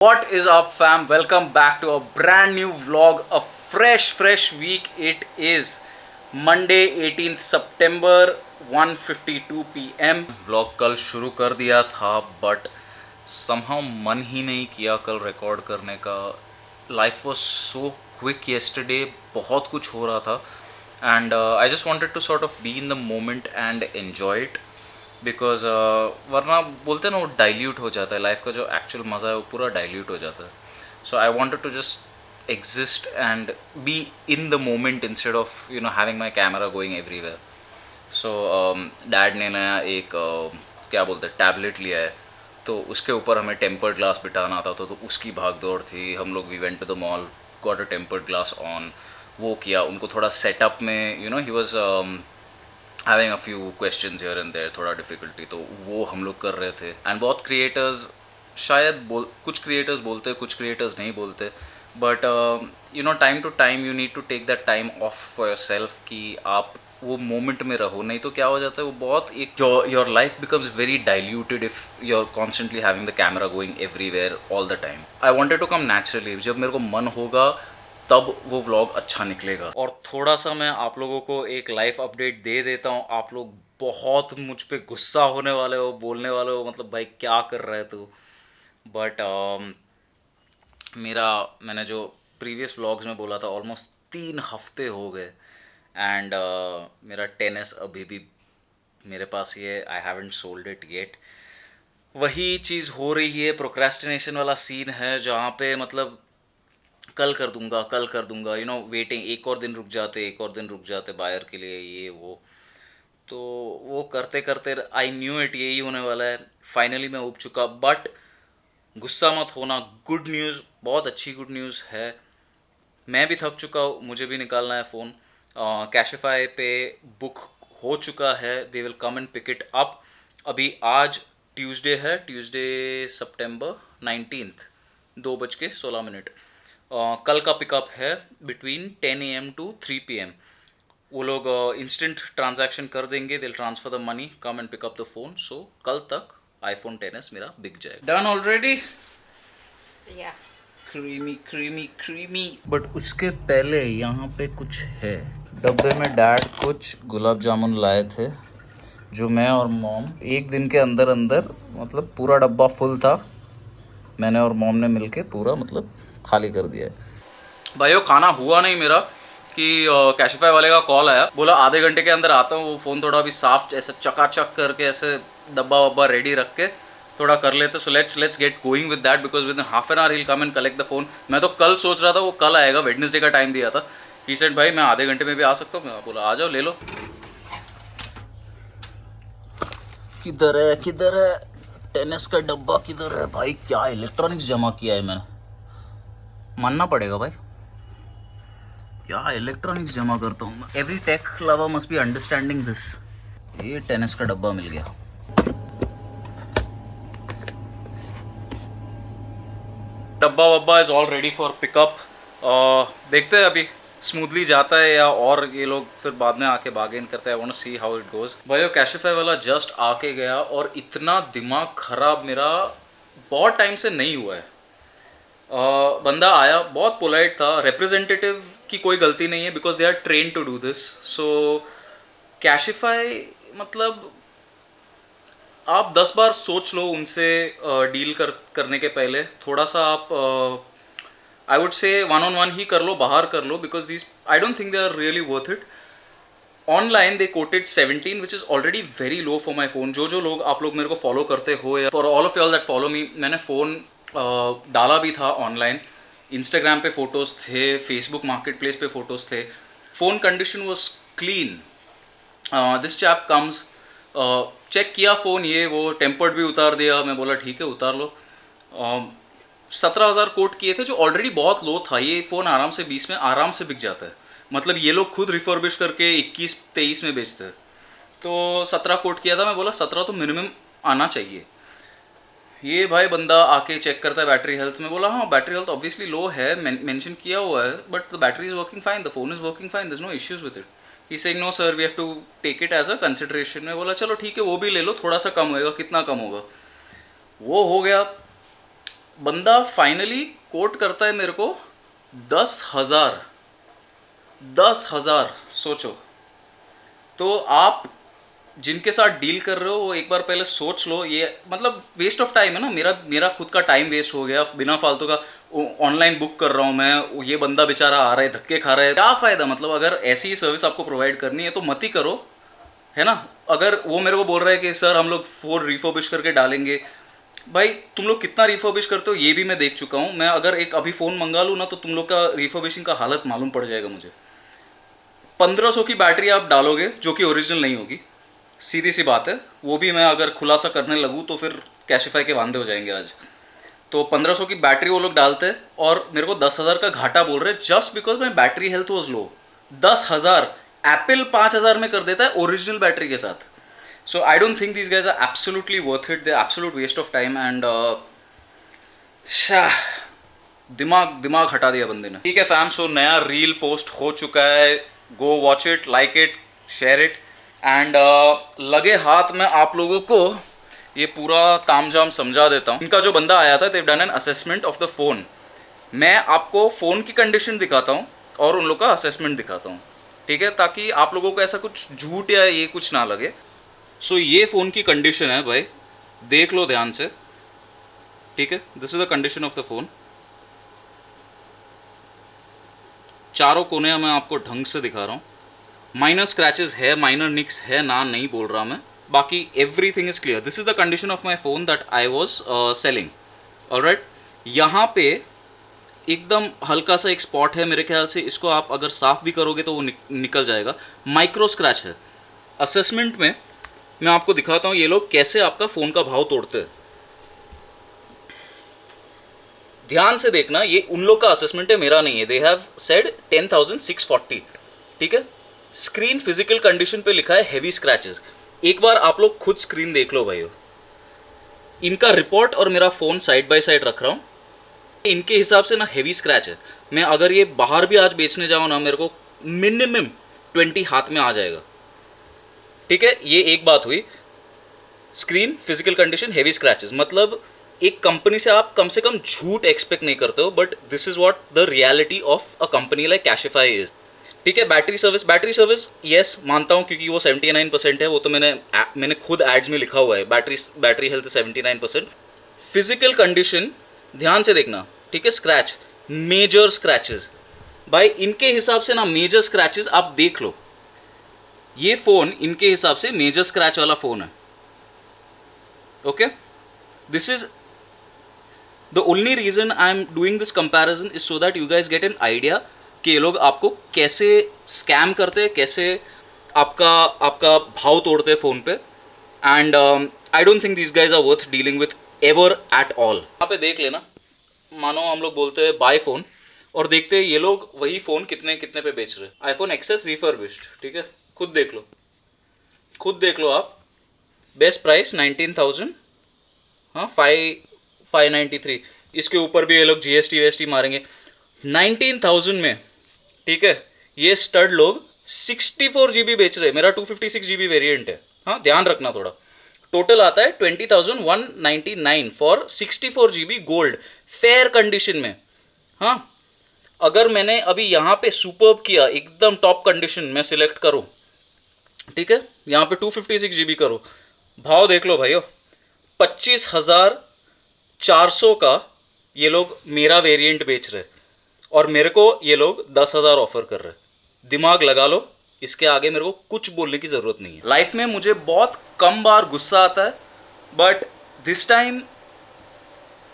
What is up, fam? Welcome back to a brand new vlog. A fresh week. It is Monday 18th September 1:52 p.m. Vlog कल शुरू कर दिया था but somehow मन ही नहीं किया कल रिकॉर्ड करने का. Life was so quick yesterday. बहुत कुछ हो रहा था and I just wanted to sort of be in the moment and enjoy it. Because वरना बोलते हैं ना वो डाइल्यूट हो जाता है. लाइफ का जो एक्चुअल मज़ा है वो पूरा डाइल्यूट हो जाता है. So I wanted to just exist and be in the moment instead of having my camera going everywhere. So dad ने नया एक क्या बोलते हैं टैबलेट लिया है, तो उसके ऊपर हमें टेम्पर्ड ग्लास बिठाना था. तो उसकी भाग दौड़ थी. हम लोग we went to the mall, got a tempered glass on, वो किया. उनको थोड़ा सेटअप में ही was having a few questions here and there, थोड़ा डिफ़िकल्टी, तो वो हम लोग कर रहे थे. एंड बहुत क्रिएटर्स शायद कुछ क्रिएटर्स बोलते, कुछ क्रिएटर्स नहीं बोलते, but time to time you need to take that time off for yourself कि आप वो मोमेंट में रहो. नहीं तो क्या हो जाता है वो बहुत एक जो your life becomes very diluted if you are constantly having the camera going everywhere all the time. I wanted to come naturally. जब मेरे को मन होगा तब वो व्लॉग अच्छा निकलेगा. और थोड़ा सा मैं आप लोगों को एक लाइफ अपडेट दे देता हूँ. आप लोग बहुत मुझ पे गुस्सा होने वाले हो, बोलने वाले हो मतलब भाई क्या कर रहे तू. बट मैंने जो प्रीवियस व्लॉग्स में बोला था ऑलमोस्ट 3 हफ्ते हो गए एंड मेरा टेनिस अभी भी मेरे पास ही है. I haven't sold it yet. वही चीज़ हो रही है, प्रोक्रेस्टिनेशन वाला सीन है जहाँ पे मतलब कल कर दूंगा वेटिंग. एक और दिन रुक जाते बायर के लिए, ये वो. तो वो करते करते आई न्यू इट यही होने वाला है. फाइनली मैं उब चुका. बट गुस्सा मत होना, गुड न्यूज़, बहुत अच्छी गुड न्यूज़ है. मैं भी थक चुका हूँ, मुझे भी निकालना है फ़ोन. कैशिफाई पे बुक हो चुका है. They will come and pick it up. अभी आज ट्यूसडे है, ट्यूसडे सितंबर 19th 2:16. कल का पिकअप है बिटवीन 10 AM टू 3 PM. वो लोग इंस्टेंट ट्रांजैक्शन कर देंगे. Deal transfer the money, come and pick up the phone. So कल तक iPhone XS मेरा बिक जाएगा. Done already. Yeah creamy. But उसके पहले यहाँ पे कुछ है. डब्बे में डैड कुछ गुलाब जामुन लाए थे जो मैं और मॉम एक दिन के अंदर अंदर मतलब पूरा डब्बा फुल था. मैंने और मॉम ने मिलके पूरा मतलब खाली कर दिया है. भाइयों खाना हुआ नहीं मेरा कि कैशिफाई वाले का कॉल आया. बोला आधे घंटे के अंदर आता हूँ. वो फ़ोन थोड़ा अभी साफ ऐसे चकाचक करके ऐसे डब्बा वब्बा रेडी रख के थोड़ा कर लेते. So let's get going with that because with in half an hour he come and collect the phone. मैं तो कल सोच रहा था वो कल आएगा, वेडनेसडे का टाइम दिया था. ही सेड भाई मैं आधे घंटे में भी आ सकता हूँ. मैं बोला आ जाओ ले लो. किधर है टेनिस का डब्बा, किधर है भाई. क्या इलेक्ट्रॉनिक्स जमा किया है मैंने, मानना पड़ेगा भाई. क्या इलेक्ट्रॉनिक्स जमा करता हूँ. Every tech lover must be understanding this. ये टेनिस का डब्बा मिल गया. डब्बा वब्बा is all ready for pickup. देखते हैं अभी स्मूथली जाता है या और ये लोग फिर बाद में आके बार्गेन करते हैं. I want to see how it goes. भाई कैशिफाई वाला जस्ट आके गया और इतना दिमाग खराब मेरा बहुत टाइम से नहीं हुआ है. बंदा आया, बहुत पोलाइट था. रिप्रेजेंटेटिव की कोई गलती नहीं है because they are train to do this. So Cashify मतलब आप 10 बार सोच लो उनसे डील करने के पहले. थोड़ा सा आप आई वुड से 1-on-1 ही कर लो, बाहर कर लो because this I don't think they are really worth it. Online they quoted 17 which is already very low for my phone. जो लोग आप लोग मेरे को फॉलो करते हो या for all of you all that follow me, मैंने फ़ोन डाला भी था ऑनलाइन. इंस्टाग्राम पे फ़ोटोज़ थे, फेसबुक मार्केट प्लेस पे फ़ोटोज़ थे. Phone condition was clean. This chap comes, check किया फ़ोन, ये वो टेम्पर्ड भी उतार दिया. मैं बोला ठीक है उतार लो. 17,000 कोट किए थे जो ऑलरेडी बहुत लो था. ये फ़ोन आराम से 20 में आराम से बिक जाता है. मतलब ये लोग खुद रिफर्बिश करके 21-23 में बेचते हैं. तो 17 कोट किया था. मैं बोला 17 तो मिनिमम आना चाहिए. ये भाई बंदा आके चेक करता है बैटरी हेल्थ में. बोला हाँ बैटरी हेल्थ ऑब्वियसली लो है, मेंशन किया हुआ है, but the battery is working fine, the phone is working fine, there is no issues with it. He saying no sir we have to take it as a consideration. में बोला चलो ठीक है वो भी ले लो, थोड़ा सा कम होएगा. कितना कम होगा? वो हो गया. बंदा फाइनली कोट करता है मेरे को 10,000। 10,000 सोचो। तो आप जिनके साथ डील कर रहे हो वो एक बार पहले सोच लो, ये मतलब वेस्ट ऑफ टाइम है ना। मेरा मेरा खुद का टाइम वेस्ट हो गया बिना फालतू का। ऑनलाइन बुक कर रहा हूँ मैं, ये बंदा बेचारा आ रहा है, धक्के खा रहा है, क्या फ़ायदा। मतलब अगर ऐसी सर्विस आपको प्रोवाइड करनी है तो मत ही करो, है ना। अगर वो मेरे को बोल रहा है कि सर हम लोग 4 रिफर्बिश करके डालेंगे, भाई तुम लोग कितना रिफर्बिश करते हो ये भी मैं देख चुका हूँ। मैं अगर एक अभी फ़ोन मंगा लूँ ना तो तुम लोग का रिफर्बिशिंग का हालत मालूम पड़ जाएगा मुझे। 1500 की बैटरी आप डालोगे जो कि ओरिजिनल नहीं होगी, सीधी सी बात है। वो भी मैं अगर खुलासा करने लगूँ तो फिर कैशिफाई के वांदे हो जाएंगे आज। तो 1500 की बैटरी वो लोग डालते हैं और मेरे को 10,000 का घाटा बोल रहे हैं just because my battery health was low. 10,000 Apple 5,000 में कर देता है ओरिजिनल बैटरी के साथ। So I don't think this guys are absolutely worth it, they absolute waste of time and दिमाग दिमाग हटा दिया बंदे ने। ठीक है फैम, सो नया रील पोस्ट हो चुका है, go watch it, like it, share it and लगे हाथ में आप लोगों को ये पूरा तामझाम समझा देता हूँ। इनका जो बंदा आया था, they've done an assessment of the phone. मैं आपको फ़ोन की कंडीशन दिखाता हूँ और उन लोग का असेसमेंट दिखाता हूँ, ठीक है, ताकि आप लोगों को ऐसा कुछ झूठ या ये कुछ ना लगे। सो ये फ़ोन की कंडीशन है भाई, देख लो ध्यान से, ठीक है। This is the condition of the phone. चारों कोने मैं आपको ढंग से दिखा रहा हूँ। माइनर स्क्रैचेस है, माइनर निक्स है ना, नहीं बोल रहा मैं, बाकी everything is clear. This is the condition of my phone that I was selling. Alright, यहाँ पे एकदम हल्का सा एक स्पॉट है, मेरे ख्याल से इसको आप अगर साफ भी करोगे तो वो निकल जाएगा। माइक्रो स्क्रैच है। असेसमेंट में मैं आपको दिखाता हूँ ये लोग कैसे आपका फ़ोन का भाव तोड़ते हैं। ध्यान से देखना, ये उन लोग का असेसमेंट है, मेरा नहीं है। दे हैव सेड 10,640, ठीक है। स्क्रीन फिजिकल कंडीशन पे लिखा है हेवी स्क्रैचेस। एक बार आप लोग खुद स्क्रीन देख लो भाइयों। इनका रिपोर्ट और मेरा फ़ोन साइड बाय साइड रख रहा हूँ। इनके हिसाब से ना हेवी स्क्रैच है। मैं अगर ये बाहर भी आज बेचने जाऊँ ना, मेरे को मिनिमम 20 हाथ में आ जाएगा, ठीक है। ये एक बात हुई। Screen physical condition heavy scratches, मतलब एक कंपनी से आप कम से कम झूठ एक्सपेक्ट नहीं करते हो, but this is what the reality of a company like Cashify is, ठीक है। बैटरी सर्विस येस मानता हूँ, क्योंकि वो 79% है। वो तो मैंने खुद एड्स में लिखा हुआ है, बैटरी हेल्थ 79%। फिजिकल कंडीशन ध्यान से देखना, ठीक है। स्क्रैच, मेजर स्क्रैचेस, भाई इनके हिसाब से ना मेजर स्क्रैचेस आप देख लो। ये फ़ोन इनके हिसाब से मेजर स्क्रैच वाला फ़ोन है, okay. This is the only reason I am doing this comparison is so that you guys get an idea कि ये लोग आपको कैसे स्कैम करते हैं, कैसे आपका भाव तोड़ते हैं फ़ोन पे। And I don't think this guys are worth dealing with ever at all. यहाँ पे देख लेना, मानो हम लोग बोलते हैं बाय फ़ोन और देखते हैं ये लोग वही फ़ोन कितने पे बेच रहे हैं। आईफोन एक्सेस रिफर्बिश्ड, ठीक है, खुद देख लो आप। बेस्ट प्राइस 19,000, हाँ 593। इसके ऊपर भी ये लोग GST मारेंगे 19,000 में, ठीक है। ये स्टड लोग 64 GB बेच रहे हैं। मेरा 256 GB वेरिएंट है, हाँ ध्यान रखना थोड़ा। टोटल आता है 20,199 for 64 GB gold fair condition में, हाँ। अगर मैंने अभी यहाँ पे सुपर्ब किया, एकदम टॉप कंडीशन में सिलेक्ट करूँ, ठीक है, यहाँ पे 256 GB करो, भाव देख लो भाइयों, 25,400 का ये लोग मेरा वेरिएंट बेच रहे और मेरे को ये लोग 10,000 ऑफर कर रहे। दिमाग लगा लो, इसके आगे मेरे को कुछ बोलने की ज़रूरत नहीं है। लाइफ में मुझे बहुत कम बार गुस्सा आता है, but this time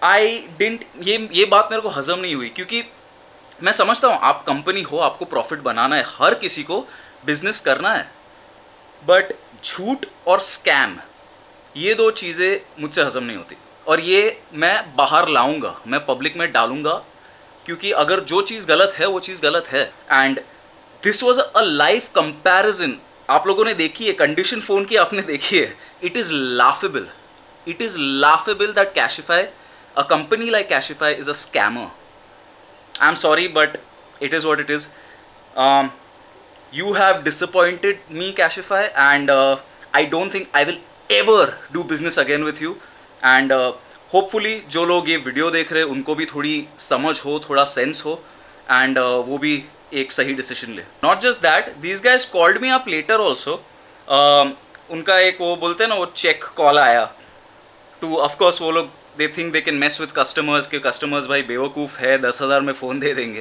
I didn't, ये बात मेरे को हजम नहीं हुई, क्योंकि मैं समझता हूँ आप कंपनी हो, आपको प्रॉफिट बनाना है, हर किसी को बिजनेस करना है, बट झूठ और स्कैम, ये दो चीज़ें मुझसे हजम नहीं होती। और ये मैं बाहर लाऊंगा, मैं पब्लिक में डालूंगा, क्योंकि अगर जो चीज़ गलत है वो चीज़ गलत है। And this was a live comparison. आप लोगों ने देखी है कंडीशन फ़ोन की, आपने देखी है। It is laughable that Cashify, a company like Cashify is a scammer. I am sorry but it is what it is. You have disappointed me, Cashify, and I don't think I will ever do business again with you. And hopefully जो लोग ये video देख रहे हैं उनको भी थोड़ी समझ हो, थोड़ा सेंस हो, एंड वो भी एक सही डिसीजन ले. Not just that, these guys called me up later also. उनका एक वो बोलते हैं ना, वो चेक कॉल आया टू, ऑफकोर्स वो लोग they think they can mess with customers, के कस्टमर्स भाई बेवकूफ़ है, 10,000 में फ़ोन दे देंगे.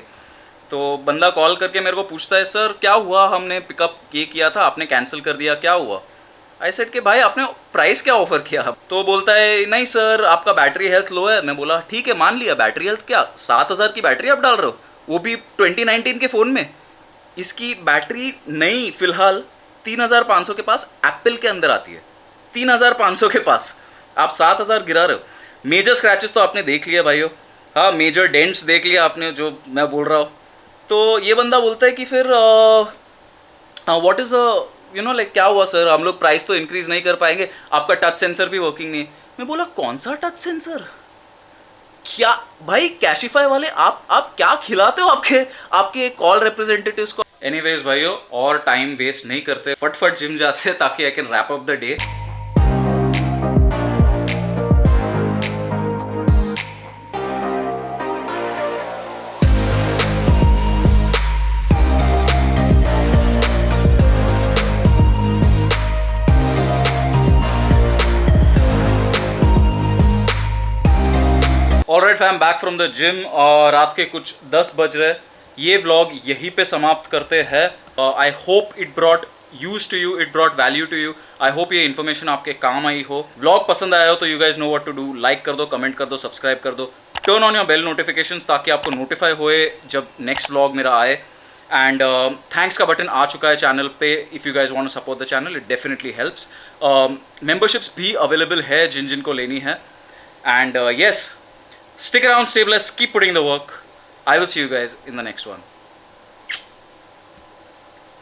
तो बंदा कॉल करके मेरे को पूछता है, सर क्या हुआ, हमने पिकअप ये किया था, आपने कैंसिल कर दिया, क्या हुआ. आई सेड कि भाई आपने प्राइस क्या ऑफर किया. तो बोलता है नहीं सर आपका बैटरी हेल्थ लो है. मैं बोला ठीक है मान लिया, बैटरी हेल्थ क्या 7,000 की बैटरी आप डाल रहे हो, वो भी 2019 के फ़ोन में. इसकी बैटरी नई फिलहाल 3,500 के पास एप्पल के अंदर आती है. 3,500 के पास आप 7,000 गिरा रहे हो. मेजर स्क्रैचेस तो आपने देख लिया भाइयों, हाँ मेजर डेंट्स देख लिया आपने, जो मैं बोल रहा हूँ. तो ये बंदा बोलता है कि फिर what is you know like क्या हुआ सर, हम लोग प्राइस तो इंक्रीज़ नहीं कर पाएंगे, आपका टच सेंसर भी वर्किंग नहीं है. मैं बोला कौन सा टच सेंसर, क्या भाई कैशिफाई वाले आप क्या खिलाते हो आपके कॉल रिप्रेजेंटेटिव्स को. एनीवेज भाइयों, और टाइम वेस्ट नहीं करते, फटफट जिम जाते हैं ताकि I can wrap up the day. Alright fam, back from the gym, और रात के कुछ 10 बज रहे. ये व्लॉग यहीं पे समाप्त करते हैं. I hope it brought use to you, it brought value to you. I hope ये इन्फॉर्मेशन आपके काम आई हो. व्लॉग पसंद आया हो तो you guys know what to do. Like कर दो, कमेंट कर दो, सब्सक्राइब कर दो, turn on your bell notifications ताकि आपको नोटिफाई होए जब नेक्स्ट व्लॉग मेरा आए. एंड थैंक्स का बटन आ चुका है चैनल पे. If you guys want to support the channel, it definitely helps. Memberships भी अवेलेबल है जिन जिन को लेनी है. And yes, stick around, stay blessed, keep putting the work. I will see you guys in the next one.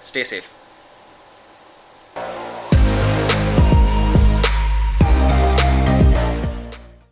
Stay safe.